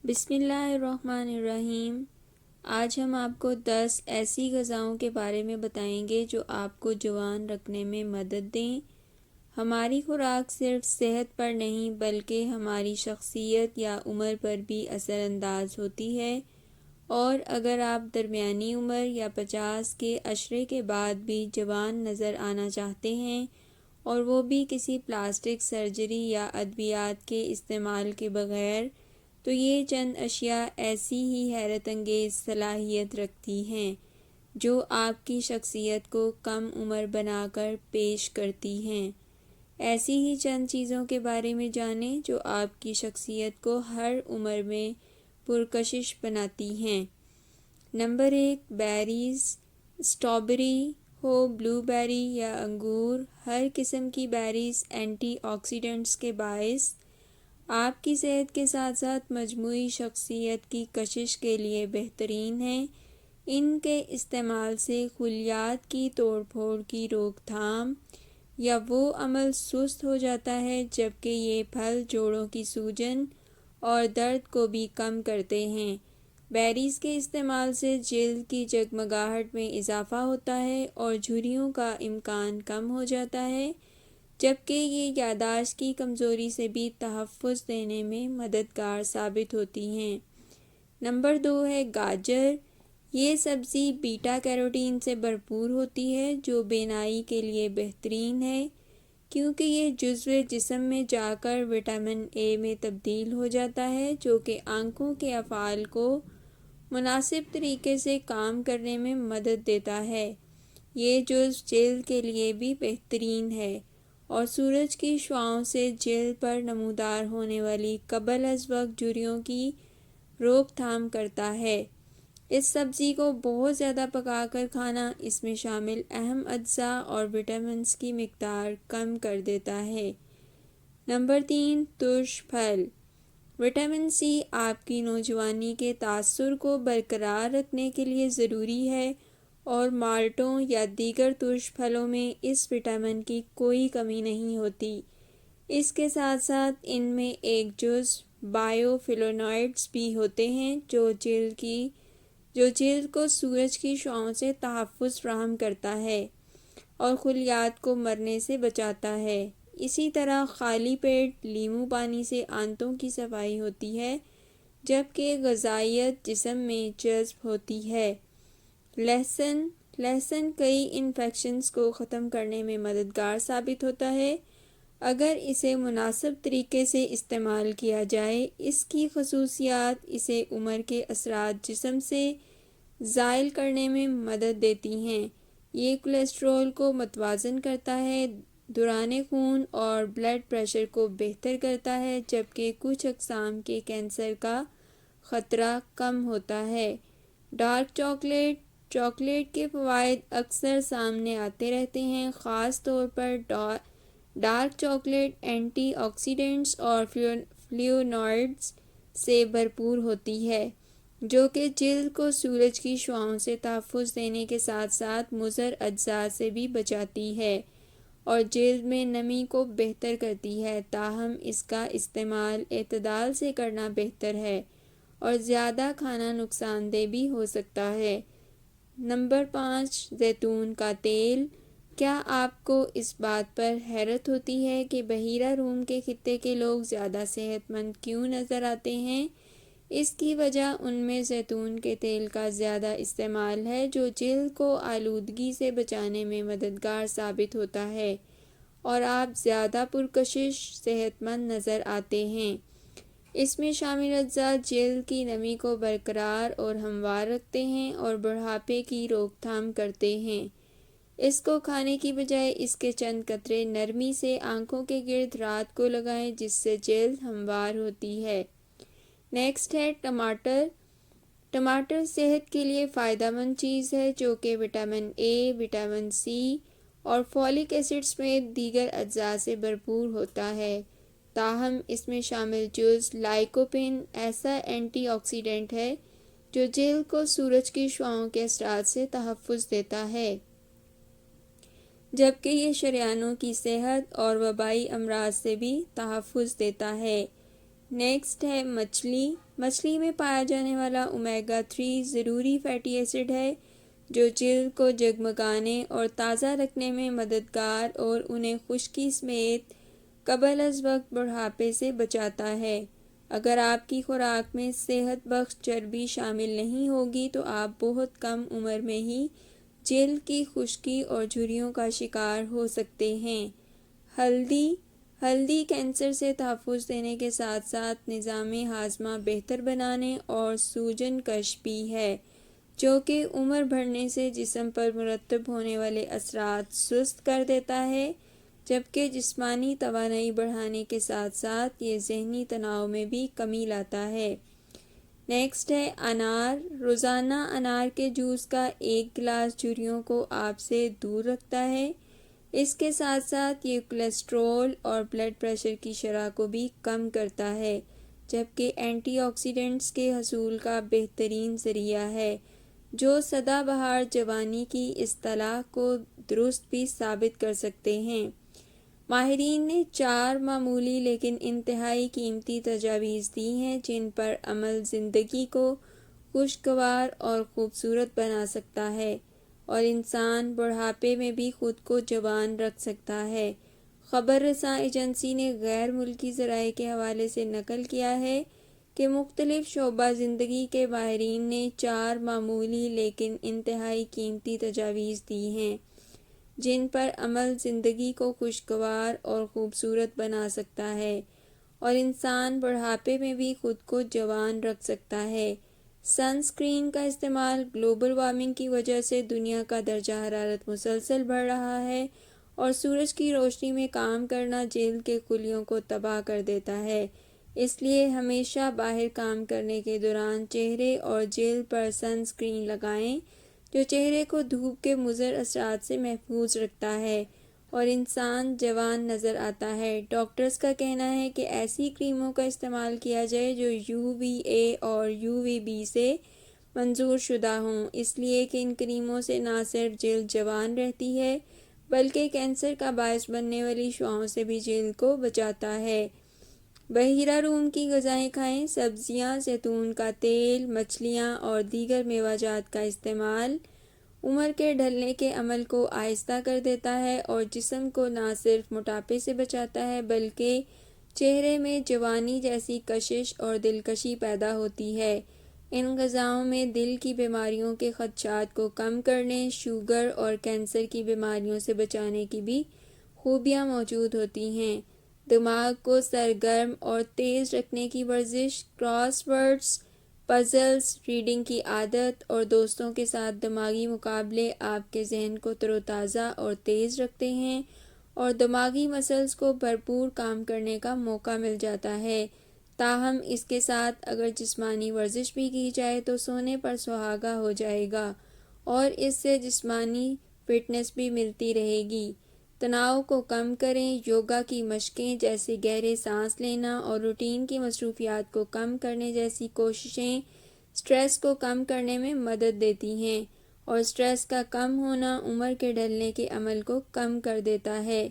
بسم اللہ الرحمن الرحیم۔ آج ہم آپ کو 10 ایسی غذاؤں کے بارے میں بتائیں گے جو آپ کو جوان رکھنے میں مدد دیں۔ ہماری خوراک صرف صحت پر نہیں بلکہ ہماری شخصیت یا عمر پر بھی اثر انداز ہوتی ہے، اور اگر آپ درمیانی عمر یا 50 کے عشرے کے بعد بھی جوان نظر آنا چاہتے ہیں، اور وہ بھی کسی پلاسٹک سرجری یا ادویات کے استعمال کے بغیر، تو یہ چند اشیاء ایسی ہی حیرت انگیز صلاحیت رکھتی ہیں جو آپ کی شخصیت کو کم عمر بنا کر پیش کرتی ہیں۔ ایسی ہی چند چیزوں کے بارے میں جانیں جو آپ کی شخصیت کو ہر عمر میں پرکشش بناتی ہیں۔ Number 1، berries. اسٹرابیری ہو، بلو بیری یا انگور، ہر قسم کی بیریز اینٹی آکسیڈنٹس کے باعث آپ کی صحت کے ساتھ ساتھ مجموعی شخصیت کی کشش کے لیے بہترین ہیں۔ ان کے استعمال سے خلیات کی توڑ پھوڑ کی روک تھام یا وہ عمل سست ہو جاتا ہے، جبکہ یہ پھل جوڑوں کی سوجن اور درد کو بھی کم کرتے ہیں۔ بیریز کے استعمال سے جلد کی جگمگاہٹ میں اضافہ ہوتا ہے اور جھریوں کا امکان کم ہو جاتا ہے، جبکہ یہ یادداشت کی کمزوری سے بھی تحفظ دینے میں مددگار ثابت ہوتی ہیں۔ نمبر 2 ہے گاجر۔ یہ سبزی بیٹا کیروٹین سے بھرپور ہوتی ہے جو بینائی کے لیے بہترین ہے، کیونکہ یہ جزو جسم میں جا کر وٹامن اے میں تبدیل ہو جاتا ہے، جو کہ آنکھوں کے افعال کو مناسب طریقے سے کام کرنے میں مدد دیتا ہے۔ یہ جزو جلد کے لیے بھی بہترین ہے اور سورج کی شعاعوں سے جلد پر نمودار ہونے والی قبل از وقت جھریوں کی روک تھام کرتا ہے۔ اس سبزی کو بہت زیادہ پکا کر کھانا اس میں شامل اہم اجزاء اور وٹامنز کی مقدار کم کر دیتا ہے۔ نمبر 3، ترش پھل۔ وٹامن سی آپ کی نوجوانی کے تاثر کو برقرار رکھنے کے لیے ضروری ہے، اور مالٹوں یا دیگر ترش پھلوں میں اس وٹامن کی کوئی کمی نہیں ہوتی۔ اس کے ساتھ ساتھ ان میں ایک جزو بائیو فلونوئڈز بھی ہوتے ہیں جو جلد کو سورج کی شعاعوں سے تحفظ فراہم کرتا ہے اور خلیات کو مرنے سے بچاتا ہے۔ اسی طرح خالی پیٹ لیموں پانی سے آنتوں کی صفائی ہوتی ہے، جبکہ غذائیت جسم میں جذب ہوتی ہے۔ لہسن کئی انفیکشنز کو ختم کرنے میں مددگار ثابت ہوتا ہے اگر اسے مناسب طریقے سے استعمال کیا جائے۔ اس کی خصوصیات اسے عمر کے اثرات جسم سے زائل کرنے میں مدد دیتی ہیں۔ یہ کولیسٹرول کو متوازن کرتا ہے، دوران خون اور بلڈ پریشر کو بہتر کرتا ہے، جبکہ کچھ اقسام کے کینسر کا خطرہ کم ہوتا ہے۔ ڈارک چاکلیٹ کے فوائد اکثر سامنے آتے رہتے ہیں۔ خاص طور پر ڈارک چاکلیٹ اینٹی آکسیڈنٹس اور فلیونوئڈز سے بھرپور ہوتی ہے، جو کہ جلد کو سورج کی شعاعوں سے تحفظ دینے کے ساتھ ساتھ مضر اجزاء سے بھی بچاتی ہے اور جلد میں نمی کو بہتر کرتی ہے۔ تاہم اس کا استعمال اعتدال سے کرنا بہتر ہے، اور زیادہ کھانا نقصان دہ بھی ہو سکتا ہے۔ نمبر 5، زیتون کا تیل۔ کیا آپ کو اس بات پر حیرت ہوتی ہے کہ بحیرہ روم کے خطے کے لوگ زیادہ صحت مند کیوں نظر آتے ہیں؟ اس کی وجہ ان میں زیتون کے تیل کا زیادہ استعمال ہے، جو جلد کو آلودگی سے بچانے میں مددگار ثابت ہوتا ہے، اور آپ زیادہ پرکشش صحت مند نظر آتے ہیں۔ اس میں شامل اجزاء جلد کی نمی کو برقرار اور ہموار رکھتے ہیں اور بڑھاپے کی روک تھام کرتے ہیں۔ اس کو کھانے کی بجائے اس کے چند قطرے نرمی سے آنکھوں کے گرد رات کو لگائیں، جس سے جلد ہموار ہوتی ہے۔ نیکسٹ ہے ٹماٹر۔ ٹماٹر صحت کے لیے فائدہ مند چیز ہے، جو کہ وٹامن اے، وٹامن سی اور فولک ایسڈ سمیت دیگر اجزاء سے بھرپور ہوتا ہے۔ تاہم اس میں شامل جزو لائکوپین ایسا اینٹی آکسیڈنٹ ہے جو جلد کو سورج کی شعاعوں کے اثرات سے تحفظ دیتا ہے، جبکہ یہ شریانوں کی صحت اور وبائی امراض سے بھی تحفظ دیتا ہے۔ نیکسٹ ہے مچھلی۔ مچھلی میں پایا جانے والا اومیگا 3 ضروری فیٹی ایسڈ ہے جو جلد کو جگمگانے اور تازہ رکھنے میں مددگار اور انہیں خشکی سمیت قبل از وقت بڑھاپے سے بچاتا ہے۔ اگر آپ کی خوراک میں صحت بخش چربی شامل نہیں ہوگی تو آپ بہت کم عمر میں ہی جلد کی خشکی اور جھریوں کا شکار ہو سکتے ہیں۔ ہلدی کینسر سے تحفظ دینے کے ساتھ ساتھ نظام ہاضمہ بہتر بنانے اور سوجن کش بھی ہے، جو کہ عمر بڑھنے سے جسم پر مرتب ہونے والے اثرات سست کر دیتا ہے، جبکہ جسمانی توانائی بڑھانے کے ساتھ ساتھ یہ ذہنی تناؤ میں بھی کمی لاتا ہے۔ نیکسٹ ہے انار۔ روزانہ انار کے جوس کا 1 گلاس جھریوں کو آپ سے دور رکھتا ہے۔ اس کے ساتھ ساتھ یہ کولیسٹرول اور بلڈ پریشر کی شرح کو بھی کم کرتا ہے، جبکہ اینٹی آکسیڈنٹس کے حصول کا بہترین ذریعہ ہے، جو سدا بہار جوانی کی اصطلاح کو درست بھی ثابت کر سکتے ہیں۔ ماہرین نے 4 معمولی لیکن انتہائی قیمتی تجاویز دی ہیں جن پر عمل زندگی کو خوشگوار اور خوبصورت بنا سکتا ہے اور انسان بڑھاپے میں بھی خود کو جوان رکھ سکتا ہے۔ خبر رساں ایجنسی نے غیر ملکی ذرائع کے حوالے سے نقل کیا ہے کہ مختلف شعبہ زندگی کے ماہرین نے 4 معمولی لیکن انتہائی قیمتی تجاویز دی ہیں جن پر عمل زندگی کو خوشگوار اور خوبصورت بنا سکتا ہے اور انسان بڑھاپے میں بھی خود کو جوان رکھ سکتا ہے۔ سن سکرین کا استعمال۔ گلوبل وارمنگ کی وجہ سے دنیا کا درجہ حرارت مسلسل بڑھ رہا ہے اور سورج کی روشنی میں کام کرنا جلد کے خلیوں کو تباہ کر دیتا ہے، اس لیے ہمیشہ باہر کام کرنے کے دوران چہرے اور جلد پر سن سکرین لگائیں جو چہرے کو دھوپ کے مضر اثرات سے محفوظ رکھتا ہے اور انسان جوان نظر آتا ہے۔ ڈاکٹرز کا کہنا ہے کہ ایسی کریموں کا استعمال کیا جائے جو UVA اور UVB سے منظور شدہ ہوں، اس لیے کہ ان کریموں سے نہ صرف جلد جوان رہتی ہے بلکہ کینسر کا باعث بننے والی شعاؤں سے بھی جلد کو بچاتا ہے۔ بحیرہ روم کی غذائیں کھائیں۔ سبزیاں، زیتون کا تیل، مچھلیاں اور دیگر میوہ جات کا استعمال عمر کے ڈھلنے کے عمل کو آہستہ کر دیتا ہے اور جسم کو نہ صرف موٹاپے سے بچاتا ہے بلکہ چہرے میں جوانی جیسی کشش اور دلکشی پیدا ہوتی ہے۔ ان غذاؤں میں دل کی بیماریوں کے خدشات کو کم کرنے، شوگر اور کینسر کی بیماریوں سے بچانے کی بھی خوبیاں موجود ہوتی ہیں۔ دماغ کو سرگرم اور تیز رکھنے کی ورزش، کراس ورڈز، پزلز، ریڈنگ کی عادت اور دوستوں کے ساتھ دماغی مقابلے آپ کے ذہن کو تر و تازہ اور تیز رکھتے ہیں اور دماغی مسلز کو بھرپور کام کرنے کا موقع مل جاتا ہے۔ تاہم اس کے ساتھ اگر جسمانی ورزش بھی کی جائے تو سونے پر سہاگا ہو جائے گا اور اس سے جسمانی فٹنس بھی ملتی رہے گی۔ تناؤ کو کم کریں۔ یوگا کی مشقیں جیسے گہرے سانس لینا اور روٹین کی مصروفیات کو کم کرنے جیسی کوششیں سٹریس کو کم کرنے میں مدد دیتی ہیں اور سٹریس کا کم ہونا عمر کے ڈھلنے کے عمل کو کم کر دیتا ہے۔